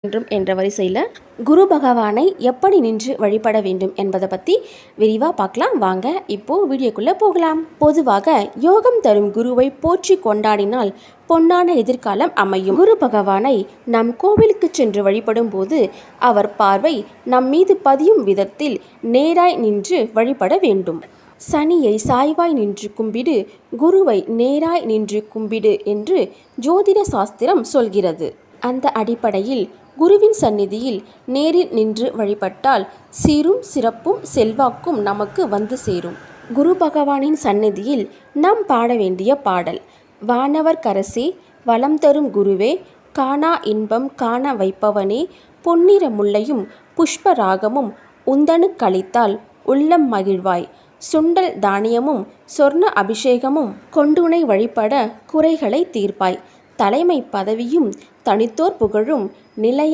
என்றும் என்ற வரிசையில் குரு பகவானை எப்படி நின்று வழிபட வேண்டும் என்பதை பற்றி விரிவாக பார்க்கலாம். வாங்க இப்போ வீடியோக்குள்ளே போகலாம். பொதுவாக யோகம் தரும் குருவை போற்றி கொண்டாடினால் பொன்னான எதிர்காலம் அமையும். குரு பகவானை நம் கோவிலுக்கு சென்று வழிபடும் போது அவர் பார்வை நம் மீது பதியும் விதத்தில் நேராய் நின்று வழிபட வேண்டும். சனியை சாய்வாய் நின்று கும்பிடு, குருவை நேராய் நின்று கும்பிடு என்று ஜோதிட சாஸ்திரம் சொல்கிறது. அந்த அடிப்படையில் குருவின் சந்நிதியில் நேரில் நின்று வழிபட்டால் சீரும் சிறப்பும் செல்வாக்கும் நமக்கு வந்து சேரும். குரு பகவானின் சந்நிதியில் நாம் பாட வேண்டிய பாடல்: வானவர் கரசே வளம் தரும் குருவே, காணா இன்பம் காண வைப்பவனே, பொன்னிற முல்லையும் புஷ்பராகமும் உந்தனு கழித்தால் உள்ளம் மகிழ்வாய், சுண்டல் தானியமும் சொர்ண அபிஷேகமும் கொண்டுனை வழிபட குறைகளை தீர்ப்பாய், தலைமை பதவியும் தனித்தோர் புகழும் நிலைய